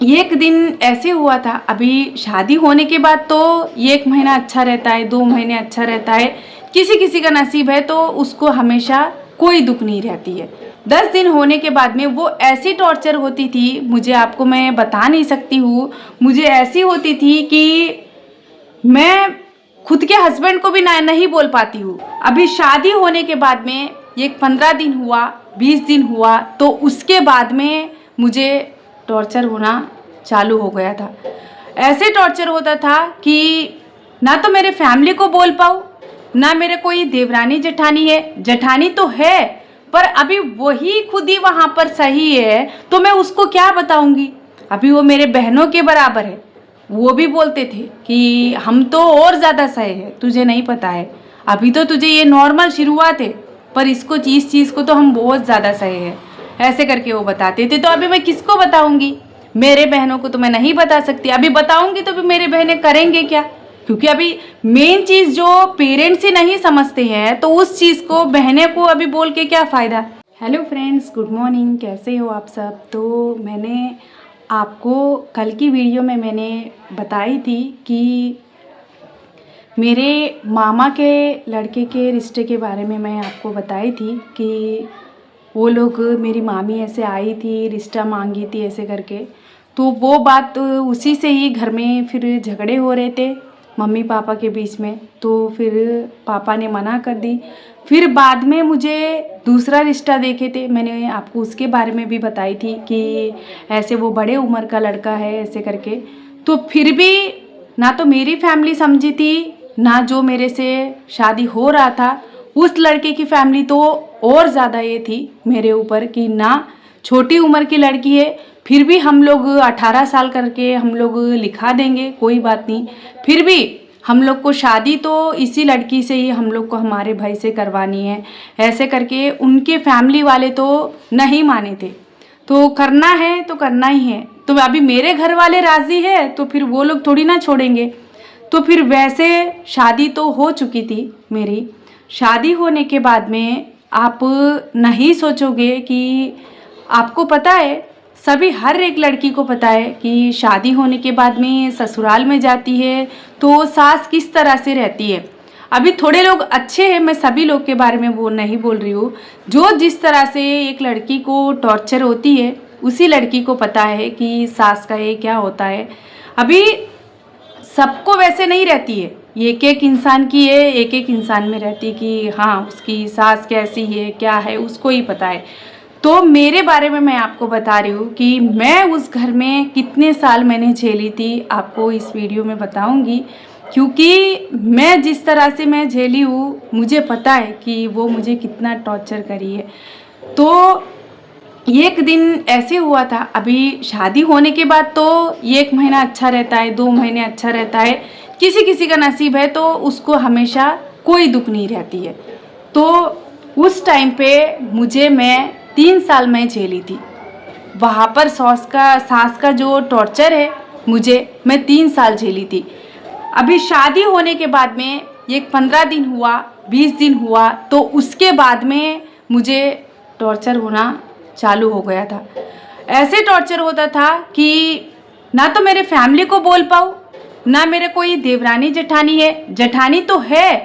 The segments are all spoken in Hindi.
एक दिन ऐसे हुआ था, अभी शादी होने के बाद तो 1 महीना अच्छा रहता है, 2 महीने अच्छा रहता है, किसी किसी का नसीब है तो उसको हमेशा कोई दुख नहीं रहती है। 10 दिन होने के बाद में वो ऐसी टॉर्चर होती थी, मुझे आपको मैं बता नहीं सकती हूँ। मुझे ऐसी होती थी कि मैं खुद के हस्बैंड को भी नहीं बोल पाती हूँ। अभी शादी होने के बाद में एक 15 दिन हुआ, 20 दिन हुआ, तो उसके बाद में मुझे टॉर्चर होना चालू हो गया था। ऐसे टॉर्चर होता था कि ना तो मेरे फैमिली को बोल पाऊँ, ना मेरे कोई देवरानी जेठानी है। जेठानी तो है, पर अभी वही खुद ही वहाँ पर सही है, तो मैं उसको क्या बताऊँगी। अभी वो मेरे बहनों के बराबर है। वो भी बोलते थे कि हम तो और ज़्यादा सहे हैं, तुझे नहीं पता है, अभी तो तुझे ये नॉर्मल शुरुआत है, पर इसको इस चीज़ को तो हम बहुत ज़्यादा सहे हैं। ऐसे करके वो बताते थे। तो अभी मैं किसको बताऊंगी? मेरे बहनों को तो मैं नहीं बता सकती। अभी बताऊंगी तो भी मेरे बहनें करेंगे क्या? क्योंकि अभी मेन चीज़ जो पेरेंट्स ही नहीं समझते हैं, तो उस चीज़ को बहनें को अभी बोल के क्या फ़ायदा। हेलो फ्रेंड्स, गुड मॉर्निंग, कैसे हो आप सब। तो मैंने आपको कल की वीडियो में मैंने बताई थी कि मेरे मामा के लड़के के रिश्ते के बारे में मैं आपको बताई थी कि वो लोग, मेरी मामी ऐसे आई थी, रिश्ता मांगी थी ऐसे करके। तो वो बात उसी से ही घर में फिर झगड़े हो रहे थे मम्मी पापा के बीच में। तो फिर पापा ने मना कर दी। फिर बाद में मुझे दूसरा रिश्ता देखे थे, मैंने आपको उसके बारे में भी बताई थी कि ऐसे वो बड़े उम्र का लड़का है ऐसे करके। तो फिर भी ना तो मेरी फैमिली समझी थी, ना जो मेरे से शादी हो रहा था उस लड़के की फैमिली तो और ज़्यादा ये थी मेरे ऊपर कि ना छोटी उम्र की लड़की है, फिर भी हम लोग 18 साल करके हम लोग लिखा देंगे, कोई बात नहीं, फिर भी हम लोग को शादी तो इसी लड़की से ही हम लोग को हमारे भाई से करवानी है। ऐसे करके उनके फैमिली वाले तो नहीं माने थे। तो करना है तो करना ही है। तो अभी मेरे घर वाले राज़ी है तो फिर वो लोग थोड़ी ना छोड़ेंगे। तो फिर वैसे शादी तो हो चुकी थी मेरी। शादी होने के बाद में आप नहीं सोचोगे कि, आपको पता है, सभी हर एक लड़की को पता है कि शादी होने के बाद में ससुराल में जाती है तो सास किस तरह से रहती है। अभी थोड़े लोग अच्छे हैं, मैं सभी लोग के बारे में वो नहीं बोल रही हूँ। जो जिस तरह से एक लड़की को टॉर्चर होती है उसी लड़की को पता है कि सास का ये क्या होता है। अभी सबको वैसे नहीं रहती है, एक एक इंसान की है, एक एक इंसान में रहती है कि हाँ उसकी सास कैसी है क्या है उसको ही पता है। तो मेरे बारे में मैं आपको बता रही हूँ कि मैं उस घर में कितने साल मैंने झेली थी, आपको इस वीडियो में बताऊँगी। क्योंकि मैं जिस तरह से मैं झेली हूँ, मुझे पता है कि वो मुझे कितना टॉर्चर करी है। तो एक दिन ऐसे हुआ था, अभी शादी होने के बाद तो 1 महीना अच्छा रहता है, 2 महीने अच्छा रहता है, किसी किसी का नसीब है तो उसको हमेशा कोई दुख नहीं रहती है। तो उस टाइम पे मैं 3 साल में झेली थी वहाँ पर। सास का जो टॉर्चर है मैं 3 साल झेली थी। अभी शादी होने के बाद में एक 15 दिन हुआ, 20 दिन हुआ, तो उसके बाद में मुझे टॉर्चर होना चालू हो गया था। ऐसे टॉर्चर होता था कि ना तो मेरे फैमिली को बोल पाऊँ, ना मेरे कोई देवरानी जेठानी है। जेठानी तो है,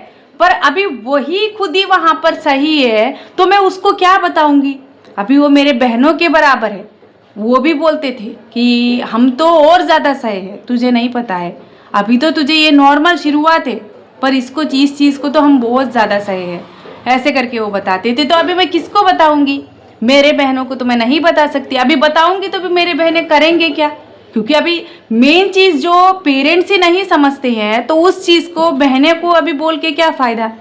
पर अभी वही खुद ही वहाँ पर सही है, तो मैं उसको क्या बताऊँगी। अभी वो मेरे बहनों के बराबर है। वो भी बोलते थे कि हम तो और ज़्यादा सहे हैं, तुझे नहीं पता है, अभी तो तुझे ये नॉर्मल शुरुआत है, पर इसको इस चीज़ को तो हम बहुत ज़्यादा सहे हैं। ऐसे करके वो बताते थे। तो अभी मैं किसको बताऊँगी? मेरे बहनों को तो मैं नहीं बता सकती। अभी बताऊँगी तो भी मेरे बहनें करेंगे क्या? क्योंकि अभी मेन चीज़ जो पेरेंट्स ही नहीं समझते हैं, तो उस चीज़ को बहनें को अभी बोल के क्या फ़ायदा।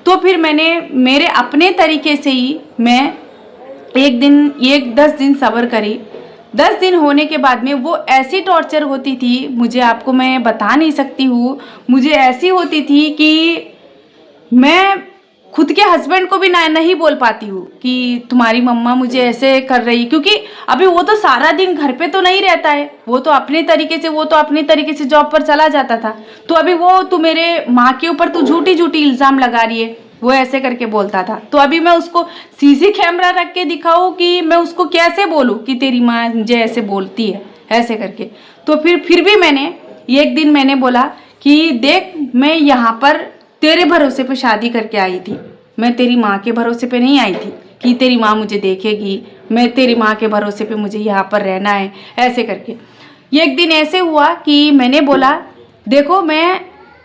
तो फिर मैंने मेरे अपने तरीके से ही मैं 10 दिन सब्र करी। 10 दिन होने के बाद में वो ऐसी टॉर्चर होती थी, मुझे आपको मैं बता नहीं सकती हूँ। मुझे ऐसी होती थी कि मैं खुद के हस्बैंड को भी नहीं बोल पाती हूँ कि तुम्हारी मम्मा मुझे ऐसे कर रही। क्योंकि अभी वो तो सारा दिन घर पे तो नहीं रहता है, वो तो अपने तरीके से जॉब पर चला जाता था। तो अभी वो तू मेरे माँ के ऊपर तू झूठी झूठी इल्ज़ाम लगा रही है, वो ऐसे करके बोलता था। तो अभी मैं उसको सीसी कैमरा रख के दिखाऊं कि मैं उसको कैसे बोलूं कि तेरी माँ मुझे ऐसे बोलती है। ऐसे करके। तो फिर भी मैंने एक दिन मैंने बोला कि देख, मैं यहाँ पर तेरे भरोसे पे शादी करके आई थी, मैं तेरी माँ के भरोसे पे नहीं आई थी कि तेरी माँ मुझे देखेगी, मैं तेरी माँ के भरोसे पे मुझे यहाँ पर रहना है ऐसे करके। एक दिन ऐसे हुआ कि मैंने बोला देखो, मैं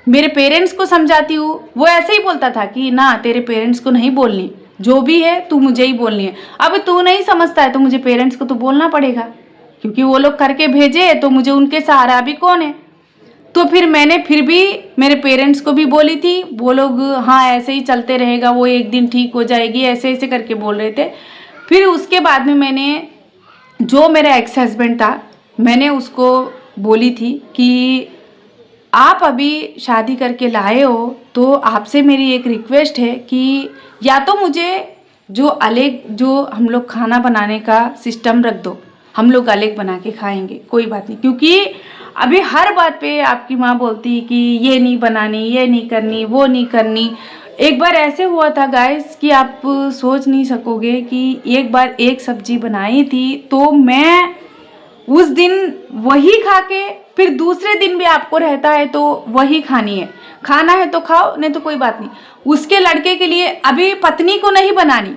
मेरे पेरेंट्स को समझाती हूँ। वो ऐसे ही बोलता था कि ना, तेरे पेरेंट्स को नहीं बोलनी, जो भी है तू मुझे ही बोलनी है। अब तू नहीं समझता है तो मुझे पेरेंट्स को तो बोलना पड़ेगा, क्योंकि वो लोग करके भेजे तो मुझे उनके सहारा भी कौन है। तो फिर मैंने फिर भी मेरे पेरेंट्स को भी बोली थी, वो लोग हाँ ऐसे ही चलते रहेगा, वो एक दिन ठीक हो जाएगी, ऐसे ऐसे करके बोल रहे थे। फिर उसके बाद में मैंने जो मेरा एक्स हस्बैंड था, मैंने उसको बोली थी कि आप अभी शादी करके लाए हो तो आपसे मेरी एक रिक्वेस्ट है कि या तो मुझे जो अलग जो हम लोग खाना बनाने का सिस्टम रख दो, हम लोग अलग बना के खाएंगे, कोई बात नहीं। क्योंकि अभी हर बात पे आपकी माँ बोलती कि ये नहीं बनानी, ये नहीं करनी, वो नहीं करनी। एक बार ऐसे हुआ था गाइस कि आप सोच नहीं सकोगे कि एक बार एक सब्जी बनाई थी तो मैं उस दिन वही खा के फिर दूसरे दिन भी आपको रहता है तो वही खानी है, खाना है तो खाओ, नहीं तो कोई बात नहीं। उसके लड़के के लिए अभी पत्नी को नहीं बनानी,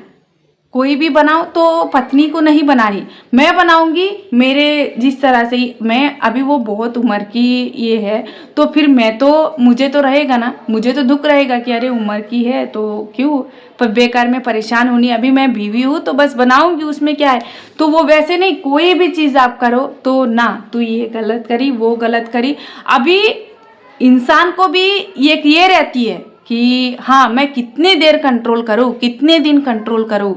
कोई भी बनाओ तो पत्नी को नहीं बनानी, मैं बनाऊंगी मेरे जिस तरह से ही। मैं अभी वो बहुत उम्र की ये है तो फिर मैं तो मुझे तो रहेगा ना, मुझे तो दुख रहेगा कि अरे उम्र की है तो क्यों पर बेकार में परेशान होनी, अभी मैं बीवी हूँ तो बस बनाऊंगी, उसमें क्या है। तो वो वैसे नहीं, कोई भी चीज़ आप करो तो ना, तू ये गलत करी, वो गलत करी। अभी इंसान को भी एक ये रहती है कि हाँ मैं कितनी देर कंट्रोल करूँ, कितने दिन कंट्रोल करूँ,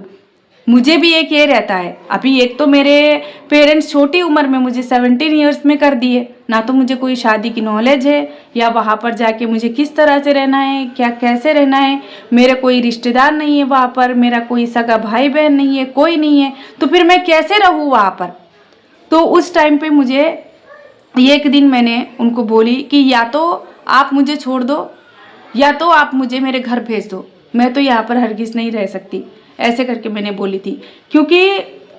मुझे भी एक ये रहता है। अभी एक तो मेरे पेरेंट्स छोटी उम्र में मुझे 17 इयर्स में कर दिए, ना तो मुझे कोई शादी की नॉलेज है या वहाँ पर जाके मुझे किस तरह से रहना है, क्या कैसे रहना है। मेरे कोई रिश्तेदार नहीं है वहाँ पर, मेरा कोई सगा भाई बहन नहीं है, कोई नहीं है, तो फिर मैं कैसे रहूँ वहाँ पर। तो उस टाइम पे मुझे एक दिन मैंने उनको बोली कि या तो आप मुझे छोड़ दो या तो आप मुझे मेरे घर भेज दो, मैं तो यहाँ पर हरगिज़ नहीं रह सकती, ऐसे करके मैंने बोली थी। क्योंकि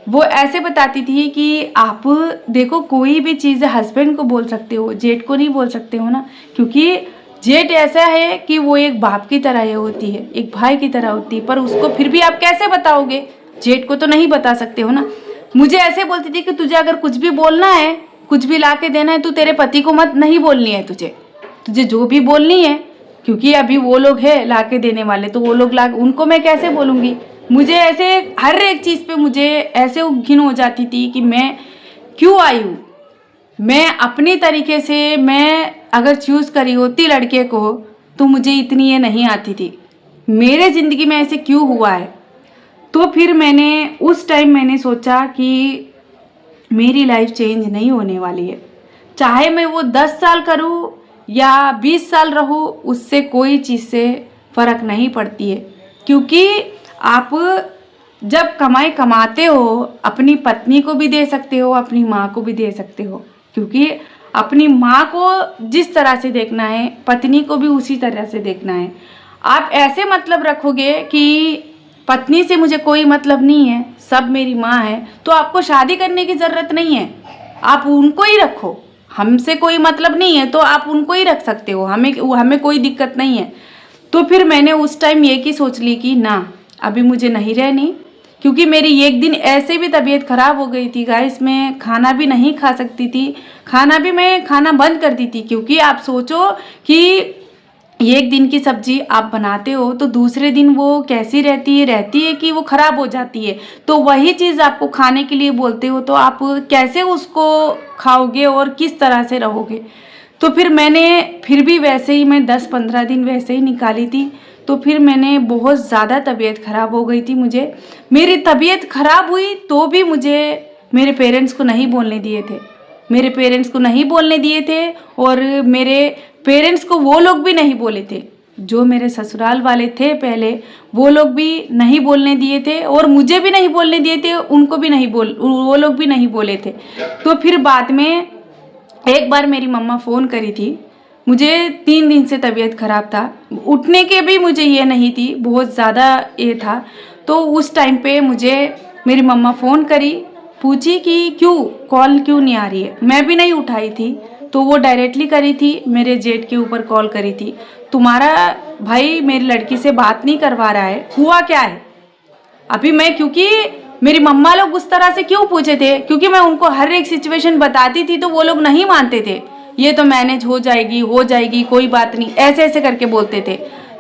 वो ऐसे बताती थी कि आप देखो, कोई भी चीज़ हस्बैंड को बोल सकते हो, जेठ को नहीं बोल सकते हो ना, क्योंकि जेठ ऐसा है कि वो एक बाप की तरह होती है, एक भाई की तरह होती है, पर उसको फिर भी आप कैसे बताओगे, जेठ को तो नहीं बता सकते हो ना। मुझे ऐसे बोलती थी कि तुझे अगर कुछ भी बोलना है, कुछ भी ला के देना है, तो तेरे पति को मत नहीं बोलनी है, तुझे तुझे जो भी बोलनी है, क्योंकि अभी वो लोग है ला के देने वाले, तो वो लोग ला, उनको मैं कैसे बोलूँगी। मुझे ऐसे हर एक चीज़ पे मुझे ऐसे घिन हो जाती थी कि मैं क्यों आई हूँ। मैं अपनी तरीके से मैं अगर चूज़ करी होती लड़के को तो मुझे इतनी ये नहीं आती थी, मेरे ज़िंदगी में ऐसे क्यों हुआ है। तो फिर मैंने उस टाइम मैंने सोचा कि मेरी लाइफ चेंज नहीं होने वाली है, चाहे मैं वो 10 साल करूँ या 20 साल रहूँ, उससे कोई चीज़ से फ़र्क नहीं पड़ती है। क्योंकि आप जब कमाई कमाते हो, अपनी पत्नी को भी दे सकते हो, अपनी माँ को भी दे सकते हो, क्योंकि अपनी माँ को जिस तरह से देखना है पत्नी को भी उसी तरह से देखना है। आप ऐसे मतलब रखोगे कि पत्नी से मुझे कोई मतलब नहीं है, सब मेरी माँ है, तो आपको शादी करने की ज़रूरत नहीं है, आप उनको ही रखो, हमसे कोई मतलब नहीं है तो आप उनको ही रख सकते हो, हमें कोई दिक्कत नहीं है। तो फिर मैंने उस टाइम ये की सोच ली कि ना, अभी मुझे नहीं रहनी। क्योंकि मेरी एक दिन ऐसे भी तबीयत ख़राब हो गई थी गाइस, मैं खाना भी नहीं खा सकती थी, मैं खाना बंद कर दी थी। क्योंकि आप सोचो कि एक दिन की सब्जी आप बनाते हो तो दूसरे दिन वो कैसी रहती है कि वो ख़राब हो जाती है। तो वही चीज़ आपको खाने के लिए बोलते हो तो आप कैसे उसको खाओगे और किस तरह से रहोगे। तो फिर मैंने फिर भी वैसे ही मैं 10-15 दिन वैसे ही निकाली थी। तो फिर मैंने बहुत ज़्यादा तबीयत ख़राब हो गई थी मुझे। मेरी तबीयत ख़राब हुई तो भी मुझे मेरे पेरेंट्स को नहीं बोलने दिए थे, मेरे पेरेंट्स को नहीं बोलने दिए थे। और मेरे पेरेंट्स को वो लोग भी नहीं बोले थे, जो मेरे ससुराल वाले थे पहले, वो लोग भी नहीं बोलने दिए थे और मुझे भी नहीं बोलने दिए थे, उनको भी नहीं वो लोग भी नहीं बोले थे। तो फिर बाद में एक बार मेरी मम्मा फ़ोन करी थी, मुझे 3 दिन से तबीयत ख़राब था, उठने के भी मुझे ये नहीं थी, बहुत ज़्यादा ये था। तो उस टाइम पे मुझे मेरी मम्मा फ़ोन करी पूछी कि क्यों कॉल क्यों नहीं आ रही है। मैं भी नहीं उठाई थी, तो वो डायरेक्टली करी थी, मेरे जेठ के ऊपर कॉल करी थी, तुम्हारा भाई मेरी लड़की से बात नहीं करवा रहा है, हुआ क्या है। अभी मैं, क्योंकि मेरी मम्मा लोग उस तरह से क्यों पूछे थे, क्योंकि मैं उनको हर एक सिचुएशन बताती थी, तो वो लोग नहीं मानते थे। ये तो मैनेज हो जाएगी कोई बात नहीं, ऐसे ऐसे करके बोलते थे।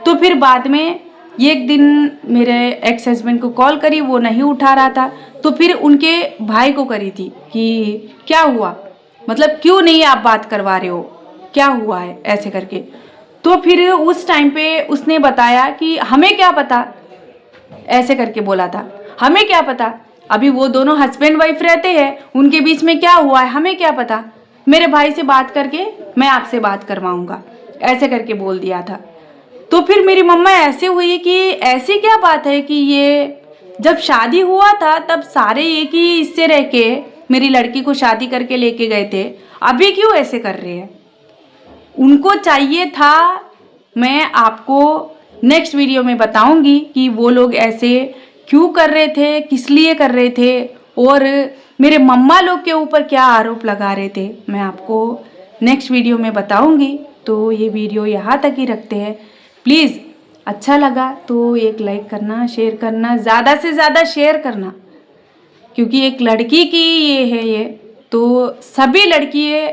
तो फिर बाद में एक दिन मेरे एक्स हस्बैंड को कॉल करी, वो नहीं उठा रहा था, तो फिर उनके भाई को करी थी कि क्या हुआ, मतलब क्यों नहीं आप बात करवा रहे हो, क्या हुआ है, ऐसे करके। तो फिर उस टाइम पे उसने बताया कि हमें क्या पता, ऐसे करके बोला था, हमें क्या पता, अभी वो दोनों हस्बैंड वाइफ रहते हैं, उनके बीच में क्या हुआ है हमें क्या पता, मेरे भाई से बात करके मैं आपसे बात करवाऊंगा, ऐसे करके बोल दिया था। तो फिर मेरी मम्मा ऐसे हुई कि ऐसी क्या बात है कि ये जब शादी हुआ था तब सारे एक ही इससे रह के मेरी लड़की को शादी करके लेके गए थे, अभी क्यों ऐसे कर रहे हैं। उनको चाहिए था, मैं आपको नेक्स्ट वीडियो में बताऊंगी कि वो लोग ऐसे क्यों कर रहे थे, किस लिए कर रहे थे, और मेरे मम्मा लोग के ऊपर क्या आरोप लगा रहे थे, मैं आपको नेक्स्ट वीडियो में बताऊंगी। तो ये वीडियो यहाँ तक ही रखते हैं। प्लीज़ अच्छा लगा तो एक लाइक करना, शेयर करना, ज़्यादा से ज़्यादा शेयर करना, क्योंकि एक लड़की की ये तो सभी लड़कियाँ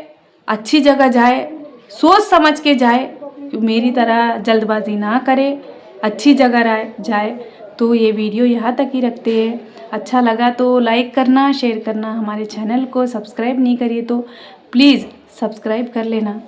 अच्छी जगह जाए, सोच समझ के जाए, मेरी तरह जल्दबाजी ना करे, अच्छी जगह जाए। तो ये वीडियो यहाँ तक ही रखते हैं। अच्छा लगा तो लाइक करना, शेयर करना, हमारे चैनल को सब्सक्राइब नहीं करिए तो प्लीज़ सब्सक्राइब कर लेना।